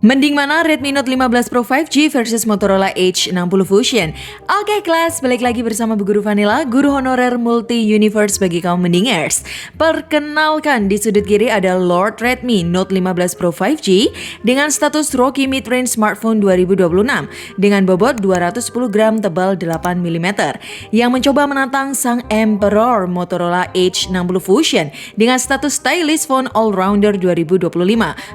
Mending mana Redmi Note 15 Pro 5G versus Motorola Edge 60 Fusion? Oke kelas, balik lagi bersama Bu Guru Vanilla, guru honorer multi-universe bagi kaum mendingers. Perkenalkan, di sudut kiri ada Lord Redmi Note 15 Pro 5G dengan status Rocky Mid-Range Smartphone 2026 dengan bobot 210 gram, tebal 8 mm yang mencoba menantang sang Emperor Motorola Edge 60 Fusion dengan status Stylish Phone All-Rounder 2025,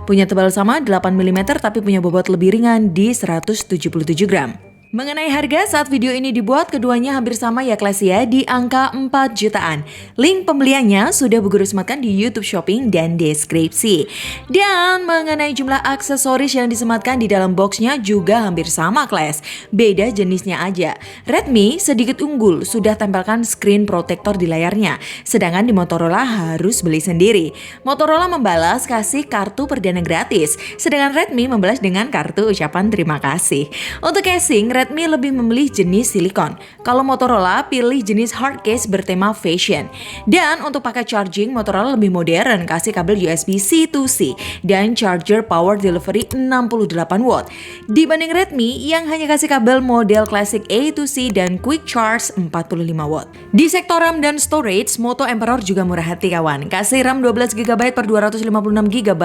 punya tebal sama 8 mm tapi punya bobot lebih ringan di 177 gram. Mengenai harga, saat video ini dibuat keduanya hampir sama ya kelas ya, di angka 4 jutaan. Link pembeliannya sudah Bu Guru sematkan di YouTube Shopping dan deskripsi. Dan mengenai jumlah aksesoris yang disematkan di dalam boxnya juga hampir sama kelas. Beda jenisnya aja. Redmi sedikit unggul, sudah tempelkan screen protector di layarnya. Sedangkan di Motorola harus beli sendiri. Motorola membalas kasih kartu perdana gratis. Sedangkan Redmi membalas dengan kartu ucapan terima kasih. Untuk casing, Redmi lebih memilih jenis silikon. Kalau Motorola pilih jenis hard case bertema fashion. Dan untuk pakai charging, Motorola lebih modern, kasih kabel USB C to C dan charger power delivery 68 watt. Dibanding Redmi yang hanya kasih kabel model klasik A to C dan quick charge 45 watt. Di sektor RAM dan storage, Moto Emperor juga murah hati kawan. Kasih RAM 12GB per 256GB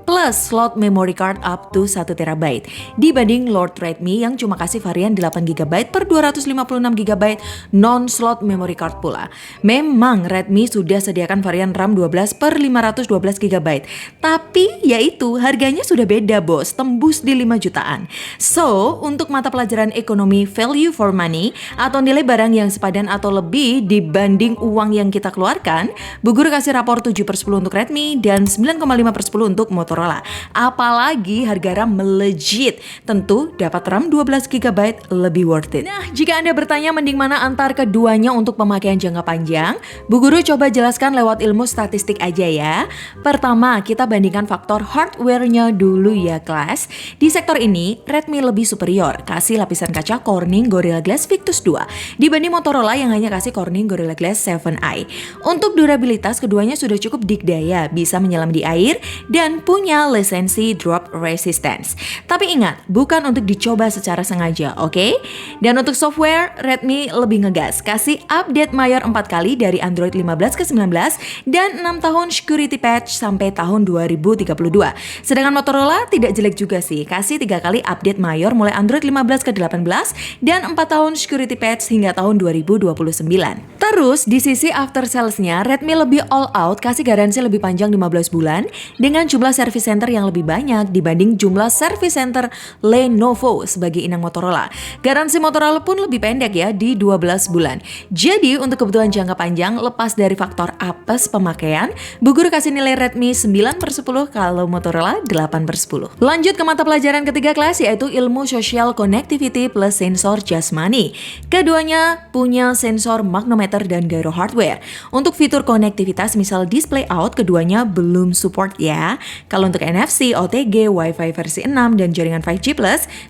plus slot memory card up to 1TB. Dibanding Lord Redmi yang cuma kasih varian 8GB per 256GB non-slot memory card pula. Memang Redmi sudah sediakan varian RAM 12 per 512GB. Tapi yaitu harganya sudah beda bos, tembus di 5 jutaan. So, untuk mata pelajaran ekonomi value for money atau nilai barang yang sepadan atau lebih dibanding uang yang kita keluarkan, Bu Guru kasih rapor 7/10 untuk Redmi dan 9,5/10 untuk Motorola. Apalagi harga RAM melejit, tentu dapat RAM 12GB lebih worth it. Nah, jika Anda bertanya mending mana antar keduanya untuk pemakaian jangka panjang, Bu Guru coba jelaskan lewat ilmu statistik aja ya. Pertama, kita bandingkan faktor hardware-nya dulu ya kelas. Di sektor ini, Redmi lebih superior, kasih lapisan kaca Corning Gorilla Glass Victus 2 dibanding Motorola yang hanya kasih Corning Gorilla Glass 7i. Untuk durabilitas, keduanya sudah cukup dikdaya, bisa menyelam di air dan punya lisensi drop resistance. Tapi ingat, bukan untuk dicoba secara sengaja, oke? Dan untuk software, Redmi lebih ngegas, kasih update mayor 4 kali dari Android 15 ke 19 dan 6 tahun security patch sampai tahun 2032. Sedangkan Motorola tidak jelek juga sih, kasih 3 kali update mayor mulai Android 15 ke 18 dan 4 tahun security patch hingga tahun 2029. Terus di sisi after sales-nya, Redmi lebih all out, kasih garansi lebih panjang 15 bulan dengan jumlah service center yang lebih banyak dibanding jumlah service center Lenovo sebagai inang Motorola. Garansi Motorola pun lebih pendek ya, di 12 bulan. Jadi untuk kebutuhan jangka panjang lepas dari faktor apes pemakaian, Bu Guru kasih nilai Redmi 9/10 kalau Motorola 8/10. Lanjut ke mata pelajaran ketiga kelas yaitu ilmu social connectivity plus sensor jasmani. Keduanya punya sensor magnometer dan gyro hardware. Untuk fitur konektivitas misal display out, keduanya belum support ya. Kalau untuk NFC, OTG, Wi-Fi versi 6 dan jaringan 5G+,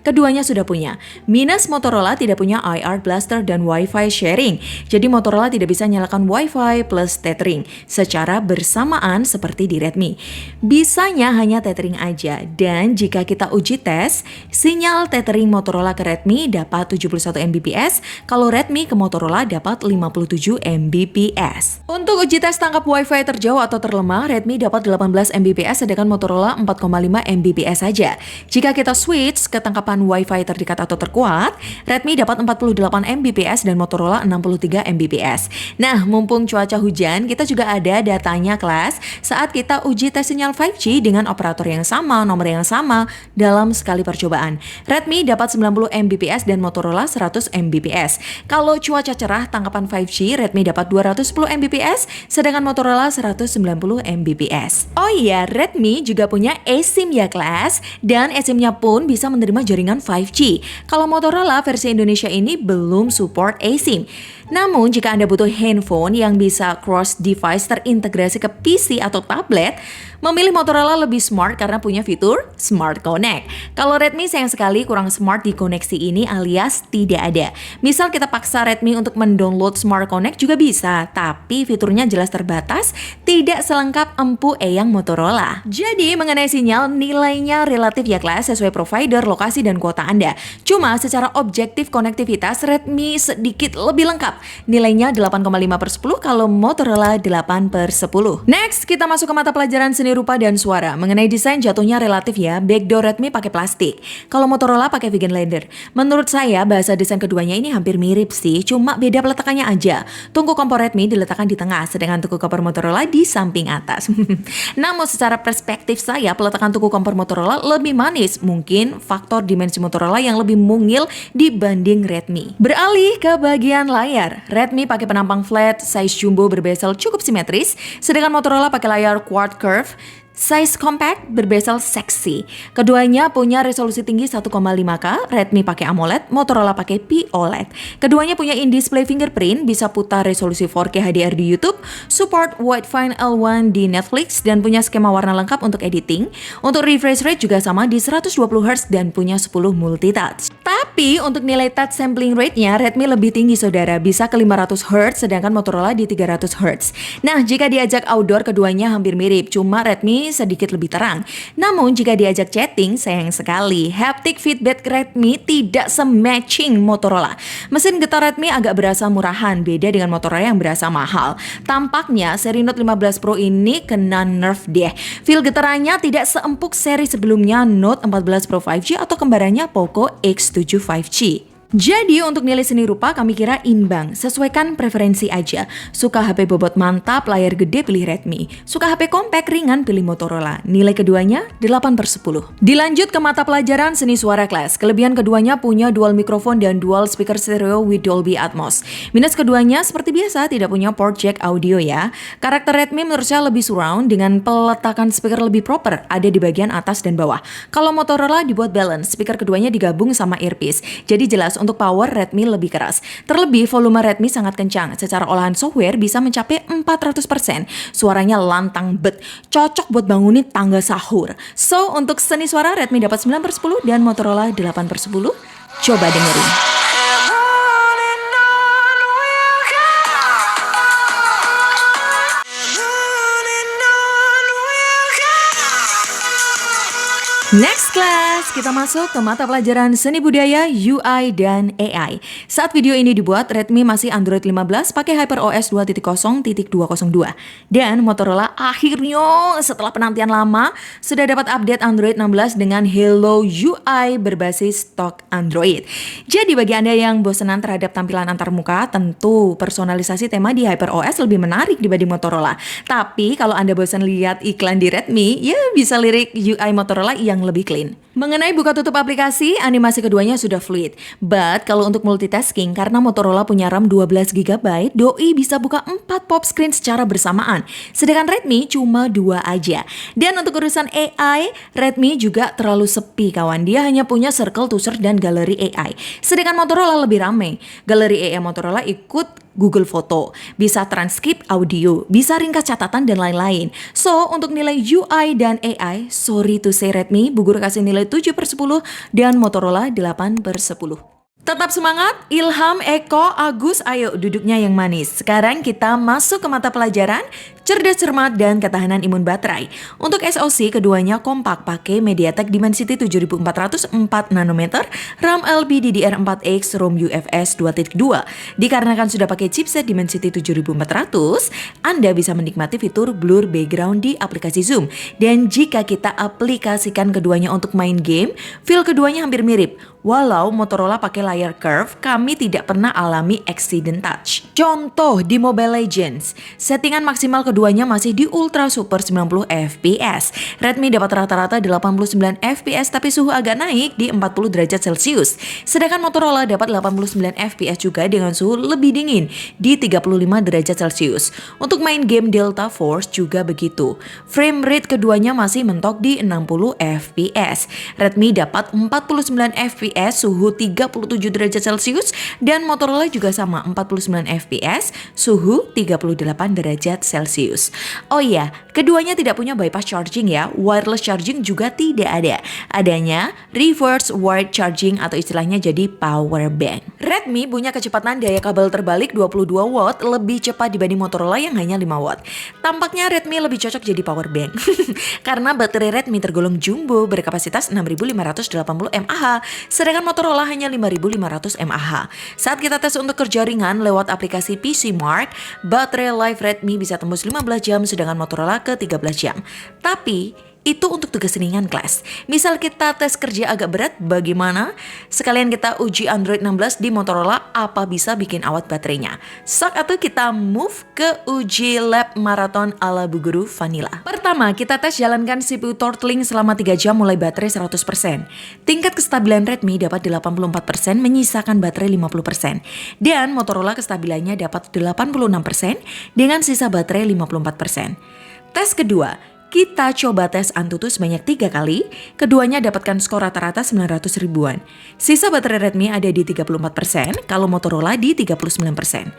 keduanya sudah punya. Minus Motorola tidak punya IR blaster dan Wi-Fi sharing. Jadi Motorola tidak bisa nyalakan Wi-Fi plus tethering secara bersamaan seperti di Redmi. Bisanya hanya tethering aja. Dan jika kita uji tes, sinyal tethering Motorola ke Redmi dapat 71 Mbps, kalau Redmi ke Motorola dapat 57 Mbps. Untuk uji tes tangkap Wi-Fi terjauh atau terlemah, Redmi dapat 18 Mbps sedangkan Motorola 4,5 Mbps saja. Jika kita switch ke tangkapan Wi-Fi terdekat atau terkuat, Redmi dapat 48 Mbps dan Motorola 63 Mbps. Nah, mumpung cuaca hujan, kita juga ada datanya kelas saat kita uji tes sinyal 5G dengan operator yang sama, nomor yang sama dalam sekali percobaan. Redmi dapat 90 Mbps dan Motorola 100 Mbps. Kalau cuaca cerah tangkapan 5G, Redmi dapat 210 Mbps sedangkan Motorola 190 Mbps. Oh iya, Redmi juga punya eSIM ya kelas, dan eSIM-nya pun bisa menerima jaringan 5G. Kalau Motorola versi Indonesia ini belum support eSIM. Namun jika Anda butuh handphone yang bisa cross device terintegrasi ke PC atau tablet, memilih Motorola lebih smart karena punya fitur Smart Connect. Kalau Redmi sayang sekali kurang smart di koneksi ini alias tidak ada. Misal kita paksa Redmi untuk mendownload Smart Connect juga bisa, tapi fiturnya jelas terbatas, tidak selengkap empu eyang Motorola. Jadi mengenai sinyal, nilainya relatif ya kelas sesuai provider, lokasi, dan kuota Anda. Cuma secara objektif konektivitas Redmi sedikit lebih lengkap. Nilainya 8,5/10 kalau Motorola 8/10. Next, kita masuk ke mata pelajaran seni rupa dan suara. Mengenai desain jatuhnya relatif ya, backdoor Redmi pakai plastik. Kalau Motorola pakai vegan leather. Menurut saya bahasa desain keduanya ini hampir mirip sih, cuma beda peletakannya aja. Tungku kompor Redmi diletakkan di tengah, sedangkan tungku kompor Motorola di samping atas. Namun secara perspektif saya, peletakan tungku kompor Motorola lebih manis. Mungkin faktor dimensi Motorola yang lebih mungil dibanding Redmi. Beralih ke bagian layar, Redmi pakai penampang flat, size jumbo berbezel cukup simetris, sedangkan Motorola pakai layar quad curve, size compact, berbezel seksi. Keduanya punya resolusi tinggi 1,5K, Redmi pakai AMOLED, Motorola pakai POLED. Keduanya punya in-display fingerprint, bisa putar resolusi 4K HDR di YouTube, support Widefine L1 di Netflix, dan punya skema warna lengkap untuk editing. Untuk refresh rate juga sama di 120Hz dan punya 10 multitouch. Tapi untuk nilai touch sampling rate-nya, Redmi lebih tinggi saudara, bisa ke 500Hz, sedangkan Motorola di 300Hz. Nah, jika diajak outdoor keduanya hampir mirip, cuma Redmi sedikit lebih terang. Namun jika diajak chatting, sayang sekali haptic feedback Redmi tidak se-matching Motorola. Mesin getar Redmi agak berasa murahan, beda dengan Motorola yang berasa mahal. Tampaknya seri Note 15 Pro ini kena nerf deh. Feel getarannya tidak seempuk seri sebelumnya Note 14 Pro 5G atau kembarannya Poco X7 5G. Jadi untuk nilai seni rupa kami kira imbang, sesuaikan preferensi aja. Suka HP bobot mantap, layar gede pilih Redmi. Suka HP compact ringan pilih Motorola. Nilai keduanya 8/10. Dilanjut ke mata pelajaran seni suara kelas. Kelebihan keduanya punya dual mikrofon dan dual speaker stereo with Dolby Atmos. Minus keduanya seperti biasa tidak punya port jack audio ya. Karakter Redmi menurut saya lebih surround dengan peletakan speaker lebih proper, ada di bagian atas dan bawah. Kalau Motorola dibuat balance, speaker keduanya digabung sama earpiece. Jadi jelas untuk power Redmi lebih keras. Terlebih volume Redmi sangat kencang. Secara olahan software bisa mencapai 400%. Suaranya lantang bet. Cocok buat bangunin tangga sahur. So, untuk seni suara Redmi dapat 9/10 dan Motorola 8/10. Coba dengerin. Next class, kita masuk ke mata pelajaran seni budaya, UI, dan AI. Saat video ini dibuat, Redmi masih Android 15 pakai HyperOS 2.0.202. Dan Motorola akhirnya setelah penantian lama sudah dapat update Android 16 dengan Hello UI berbasis stok Android. Jadi bagi Anda yang bosenan terhadap tampilan antarmuka, tentu personalisasi tema di HyperOS lebih menarik dibanding Motorola. Tapi kalau Anda bosan lihat iklan di Redmi, ya bisa lirik UI Motorola yang lebih clean. Mengenai buka tutup aplikasi, animasi keduanya sudah fluid. But kalau untuk multitasking, karena Motorola punya RAM 12GB, doi bisa buka 4 pop screen secara bersamaan. Sedangkan Redmi cuma 2 aja. Dan untuk urusan AI, Redmi juga terlalu sepi kawan. Dia hanya punya Circle to Search dan Galeri AI. Sedangkan Motorola lebih ramai. Galeri AI Motorola ikut Google Foto, bisa transkrip audio, bisa ringkas catatan, dan lain-lain. So, untuk nilai UI dan AI, sorry to say Redmi, Bugur kasih nilai 7/10 dan Motorola 8/10. Tetap semangat, Ilham, Eko, Agus, ayo duduknya yang manis. Sekarang kita masuk ke mata pelajaran cerdas cermat dan ketahanan imun baterai. Untuk SoC keduanya kompak pakai MediaTek Dimensity 7400 4 nanometer, RAM LPDDR4X, ROM UFS 2.2. Dikarenakan sudah pakai chipset Dimensity 7400, Anda bisa menikmati fitur blur background di aplikasi Zoom. Dan jika kita aplikasikan keduanya untuk main game, feel keduanya hampir mirip. Walau Motorola pakai layar curve, kami tidak pernah alami accident touch. Contoh di Mobile Legends, settingan maksimal keduanya masih di Ultra Super 90 fps. Redmi dapat rata-rata 89 fps tapi suhu agak naik di 40 derajat Celcius. Sedangkan Motorola dapat 89 fps juga dengan suhu lebih dingin di 35 derajat Celcius. Untuk main game Delta Force juga begitu. Frame rate keduanya masih mentok di 60 fps. Redmi dapat 49 fps suhu 37 derajat Celcius dan Motorola juga sama 49 fps suhu 38 derajat Celcius. Oh iya, keduanya tidak punya bypass charging ya, wireless charging juga tidak ada. Adanya reverse wired charging atau istilahnya jadi power bank. Redmi punya kecepatan daya kabel terbalik 22 watt lebih cepat dibanding Motorola yang hanya 5 watt. Tampaknya Redmi lebih cocok jadi power bank karena baterai Redmi tergolong jumbo berkapasitas 6580 mAh, sedangkan Motorola hanya 5500 mAh. Saat kita tes untuk kerja ringan lewat aplikasi PC Mark, baterai live Redmi bisa tembus 15 jam sedangkan Motorola ke 13 jam. Tapi itu untuk tugas ringan kelas. Misal kita tes kerja agak berat, bagaimana? Sekalian kita uji Android 16 di Motorola, apa bisa bikin awet baterainya? Sok atau kita move ke uji lab maraton ala Bu Guru Vanilla. Pertama, kita tes jalankan CPU throttling selama 3 jam mulai baterai 100%. Tingkat kestabilan Redmi dapat 84%, menyisakan baterai 50%. Dan Motorola kestabilannya dapat 86% dengan sisa baterai 54%. Tes kedua, kita coba tes Antutu sebanyak 3 kali, keduanya dapatkan skor rata-rata 900 ribuan. Sisa baterai Redmi ada di 34%, kalau Motorola di 39%.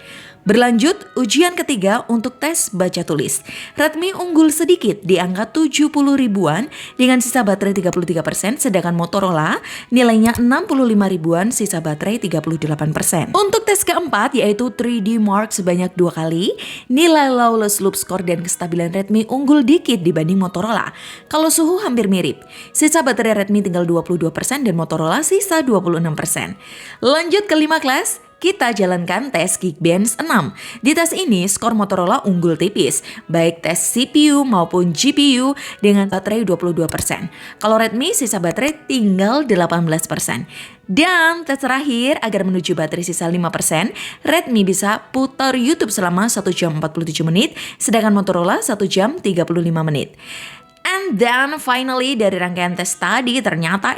Berlanjut, ujian ketiga untuk tes baca tulis. Redmi unggul sedikit di angka 70 ribuan dengan sisa baterai 33%, sedangkan Motorola nilainya 65 ribuan, sisa baterai 38%. Untuk tes keempat yaitu 3D Mark sebanyak 2 kali, nilai lawless loop score dan kestabilan Redmi unggul dikit dibanding Motorola. Kalau suhu hampir mirip, sisa baterai Redmi tinggal 22% dan Motorola sisa 26%. Lanjut ke 5 kelas. Kita jalankan tes Geekbench 6. Di tes ini skor Motorola unggul tipis, baik tes CPU maupun GPU dengan baterai 22%. Kalau Redmi sisa baterai tinggal 18%. Dan tes terakhir agar menuju baterai sisa 5%, Redmi bisa putar YouTube selama 1 jam 47 menit, sedangkan Motorola 1 jam 35 menit. And then finally dari rangkaian tes tadi ternyata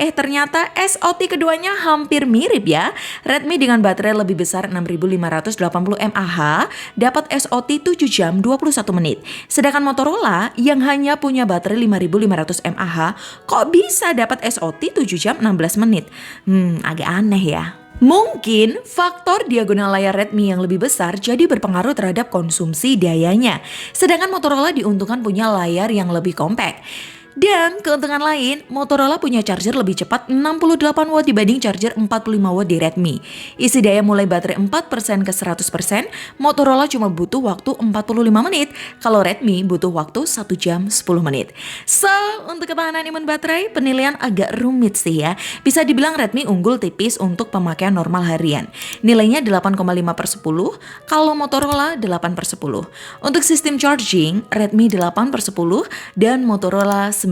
SOT keduanya hampir mirip ya. Redmi dengan baterai lebih besar 6580 mAh dapat SOT 7 jam 21 menit. Sedangkan Motorola yang hanya punya baterai 5500 mAh kok bisa dapat SOT 7 jam 16 menit. Agak aneh ya. Mungkin faktor diagonal layar Redmi yang lebih besar jadi berpengaruh terhadap konsumsi dayanya. Sedangkan Motorola diuntungkan punya layar yang lebih compact. Dan keuntungan lain, Motorola punya charger lebih cepat 68 watt dibanding charger 45 watt di Redmi. Isi daya mulai baterai 4% ke 100%, Motorola cuma butuh waktu 45 menit, kalau Redmi butuh waktu 1 jam 10 menit. So, untuk ketahanan imun baterai, penilaian agak rumit sih ya. Bisa dibilang Redmi unggul tipis untuk pemakaian normal harian. Nilainya 8,5/10, kalau Motorola 8/10. Untuk sistem charging, Redmi 8/10 dan Motorola 9/10.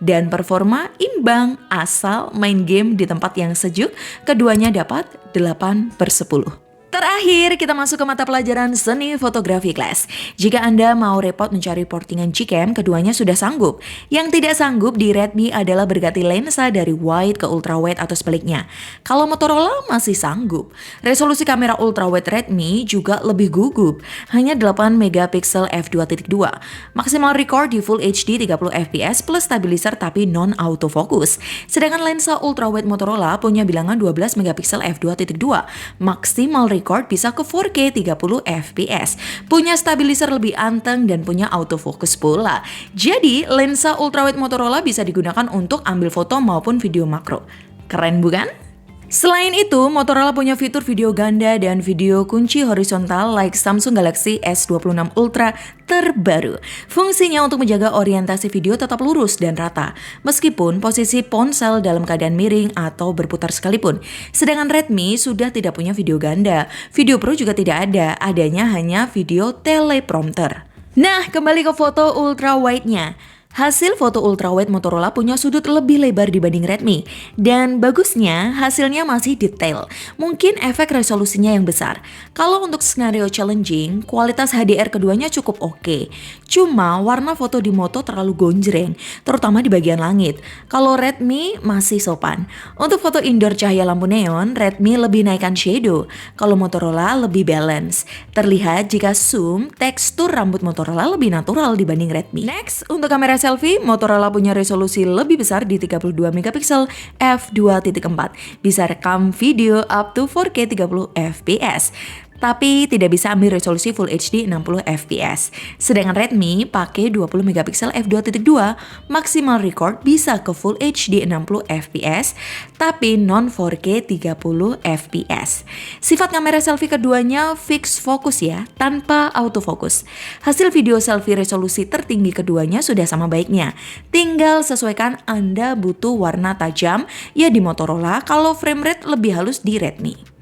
Dan performa imbang asal main game di tempat yang sejuk, keduanya dapat 8/10. Terakhir, kita masuk ke mata pelajaran seni fotografi kelas. Jika Anda mau repot mencari portingan Gcam, keduanya sudah sanggup. Yang tidak sanggup di Redmi adalah berganti lensa dari wide ke ultra wide atau sebaliknya. Kalau Motorola masih sanggup. Resolusi kamera ultra wide Redmi juga lebih gugup, hanya 8 megapiksel f2.2. Maksimal record di Full HD 30 fps plus stabilizer tapi non autofocus. Sedangkan lensa ultra wide Motorola punya bilangan 12 megapiksel f2.2. Maksimal record bisa ke 4K 30 fps. Punya stabilizer lebih anteng dan punya autofocus pula. Jadi lensa ultrawide Motorola bisa digunakan untuk ambil foto maupun video makro. Keren bukan? Selain itu, Motorola punya fitur video ganda dan video kunci horizontal like Samsung Galaxy S26 Ultra terbaru. Fungsinya untuk menjaga orientasi video tetap lurus dan rata, meskipun posisi ponsel dalam keadaan miring atau berputar sekalipun. Sedangkan Redmi sudah tidak punya video ganda. Video Pro juga tidak ada, adanya hanya video teleprompter. Nah, kembali ke foto ultra wide-nya. Hasil foto ultrawide Motorola punya sudut lebih lebar dibanding Redmi. Dan bagusnya, hasilnya masih detail. Mungkin efek resolusinya yang besar. Kalau untuk skenario challenging, kualitas HDR keduanya cukup oke. Cuma warna foto di Moto terlalu gonjreng, terutama di bagian langit. Kalau Redmi masih sopan. Untuk foto indoor cahaya lampu neon, Redmi lebih naikkan shadow. Kalau Motorola lebih balance. Terlihat jika zoom, tekstur rambut Motorola lebih natural dibanding Redmi. Next, untuk kamera selfie, Motorola punya resolusi lebih besar di 32 megapiksel f2.4. Bisa rekam video up to 4K 30 fps. Tapi tidak bisa ambil resolusi Full HD 60 fps. Sedangkan Redmi pakai 20 megapiksel f2.2, maksimal record bisa ke Full HD 60 fps, tapi non 4K 30 fps. Sifat kamera selfie keduanya fix fokus ya, tanpa autofocus. Hasil video selfie resolusi tertinggi keduanya sudah sama baiknya. Tinggal sesuaikan Anda butuh warna tajam ya di Motorola, kalau frame rate lebih halus di Redmi.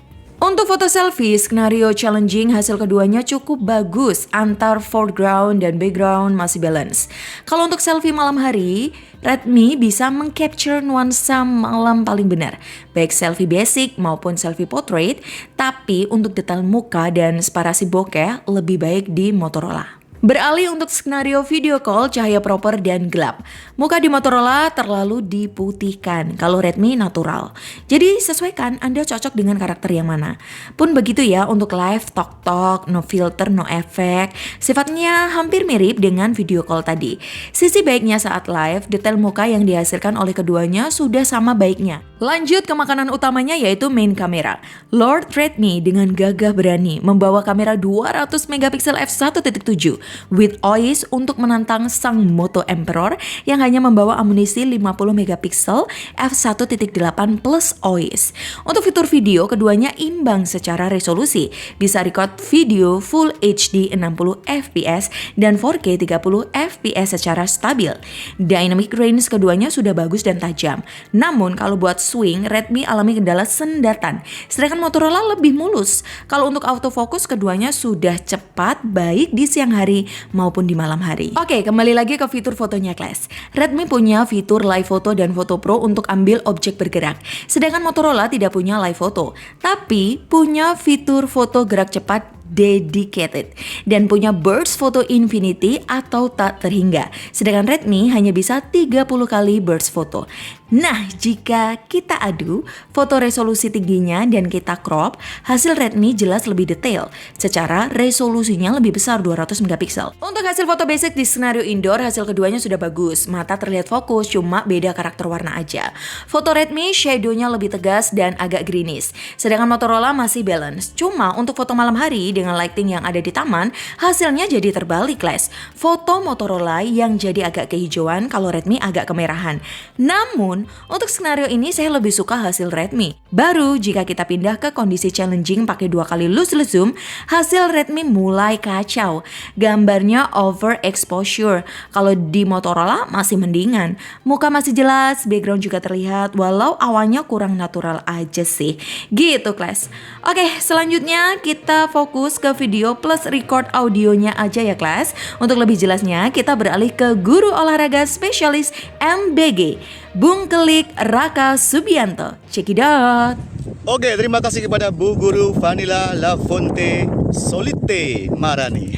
Untuk foto selfie, skenario challenging hasil keduanya cukup bagus, antar foreground dan background masih balance. Kalau untuk selfie malam hari, Redmi bisa mengcapture nuansa malam paling benar, baik selfie basic maupun selfie portrait, tapi untuk detail muka dan separasi bokeh lebih baik di Motorola. Beralih untuk skenario video call cahaya proper dan gelap. Muka di Motorola terlalu diputihkan, kalau Redmi natural. Jadi sesuaikan Anda cocok dengan karakter yang mana. Pun begitu ya untuk live talk, no filter, no effect. Sifatnya hampir mirip dengan video call tadi. Sisi baiknya saat live, detail muka yang dihasilkan oleh keduanya sudah sama baiknya. Lanjut ke makanan utamanya yaitu main kamera. Lord Redmi dengan gagah berani membawa kamera 200 megapiksel f1.7 with OIS untuk menantang sang Moto Emperor yang hanya membawa amunisi 50 megapiksel f1.8 plus OIS. Untuk fitur video, keduanya imbang secara resolusi. Bisa record video Full HD 60 fps dan 4K 30 fps secara stabil. Dynamic range keduanya sudah bagus dan tajam. Namun kalau buat swing, Redmi alami kendala sendatan. Sedangkan Motorola lebih mulus. Kalau untuk autofocus, keduanya sudah cepat baik di siang hari maupun di malam hari. Oke, kembali lagi ke fitur fotonya kelas. Redmi punya fitur live photo dan foto pro untuk ambil objek bergerak. Sedangkan Motorola tidak punya live photo, tapi punya fitur foto gerak cepat dedicated dan punya burst photo infinity atau tak terhingga. Sedangkan Redmi hanya bisa 30 kali burst photo. Nah, jika kita adu foto resolusi tingginya dan kita crop, hasil Redmi jelas lebih detail. Secara resolusinya lebih besar 200 megapiksel. Untuk hasil foto basic di skenario indoor, hasil keduanya sudah bagus. Mata terlihat fokus, cuma beda karakter warna aja. Foto Redmi shadow-nya lebih tegas dan agak greenish. Sedangkan Motorola masih balance. Cuma untuk foto malam hari dengan lighting yang ada di taman, hasilnya jadi terbalik, guys. Foto Motorola yang jadi agak kehijauan, kalau Redmi agak kemerahan. Namun, untuk skenario ini saya lebih suka hasil Redmi. Baru jika kita pindah ke kondisi challenging pakai 2 kali loose zoom, hasil Redmi mulai kacau. Gambarnya overexposure. Kalau di Motorola masih mendingan. Muka masih jelas, background juga terlihat, walau awannya kurang natural aja sih. Gitu, kelas. Oke, selanjutnya kita fokus ke video plus record audionya aja ya, kelas. Untuk lebih jelasnya, kita beralih ke guru olahraga spesialis MBG, Bung Kelik Raka Subianto. Check it out. Oke, terima kasih kepada Bu Guru Vanilla Lafonte Solite Marani.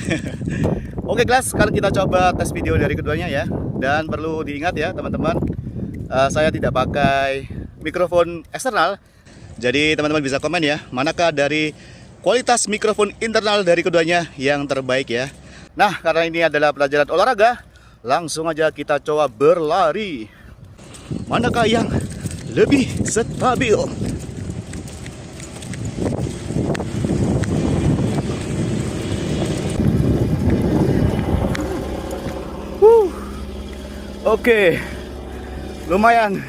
Oke kelas, sekarang kita coba tes video dari keduanya ya. Dan perlu diingat ya teman-teman, saya tidak pakai mikrofon eksternal. Jadi teman-teman bisa komen ya, manakah dari kualitas mikrofon internal dari keduanya yang terbaik ya. Nah, karena ini adalah pelajaran olahraga, langsung aja kita coba berlari. Manakah yang lebih stabil? Oke, lumayan.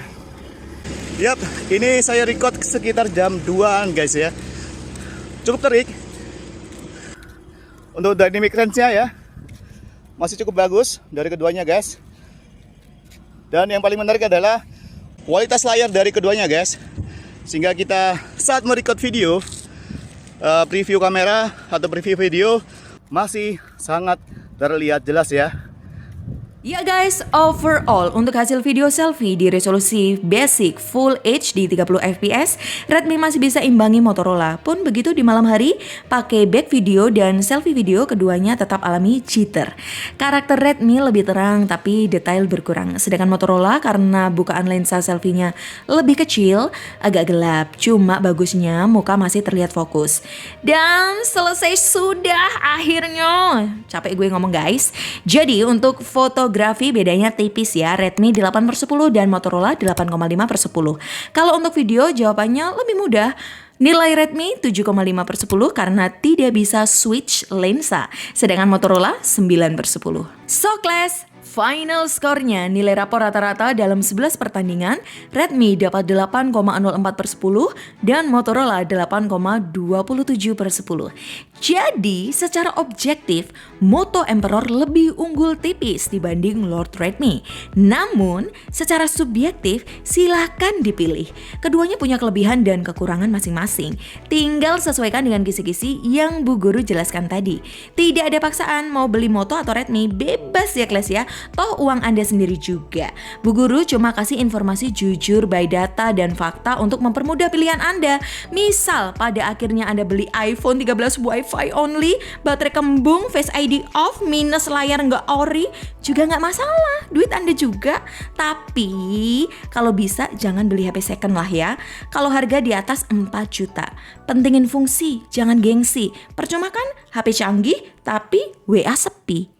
Yap, ini saya record sekitar jam 2-an guys ya. Cukup terik. Untuk dynamic range-nya ya, masih cukup bagus dari keduanya guys. Dan yang paling menarik adalah kualitas layar dari keduanya guys. Sehingga kita saat merecord video, preview kamera atau preview video masih sangat terlihat jelas ya. Ya guys, overall untuk hasil video selfie di resolusi basic Full HD 30 fps, Redmi masih bisa imbangi Motorola. Pun begitu di malam hari, pakai back video dan selfie video keduanya tetap alami jitter. Karakter Redmi lebih terang tapi detail berkurang. Sedangkan Motorola karena bukaan lensa selfie-nya lebih kecil, agak gelap. Cuma bagusnya muka masih terlihat fokus. Dan selesai sudah akhirnya. Capek gue ngomong guys. Jadi untuk fotografi bedanya tipis ya, Redmi 8/10 dan Motorola 8,5/10. Kalau untuk video jawabannya lebih mudah. Nilai Redmi 7,5/10 karena tidak bisa switch lensa, sedangkan Motorola 9/10. So class, final skornya nilai rapor rata-rata dalam 11 pertandingan, Redmi dapat 8,04/10 dan Motorola 8,27/10. Jadi secara objektif, Moto Emperor lebih unggul tipis dibanding Lord Redmi. Namun secara subjektif silahkan dipilih. Keduanya punya kelebihan dan kekurangan masing-masing. Tinggal sesuaikan dengan kisi-kisi yang Bu Guru jelaskan tadi. Tidak ada paksaan mau beli Moto atau Redmi, bebas ya kelas ya. Toh uang Anda sendiri juga. Bu Guru cuma kasih informasi jujur by data dan fakta untuk mempermudah pilihan Anda. Misal pada akhirnya Anda beli iPhone 13 Wi-Fi only, baterai kembung, Face ID off, minus layar nggak ori, juga nggak masalah, duit Anda juga. Tapi kalau bisa jangan beli HP second lah ya. Kalau harga di atas 4 juta, pentingin fungsi, jangan gengsi. Percuma kan HP canggih tapi WA sepi.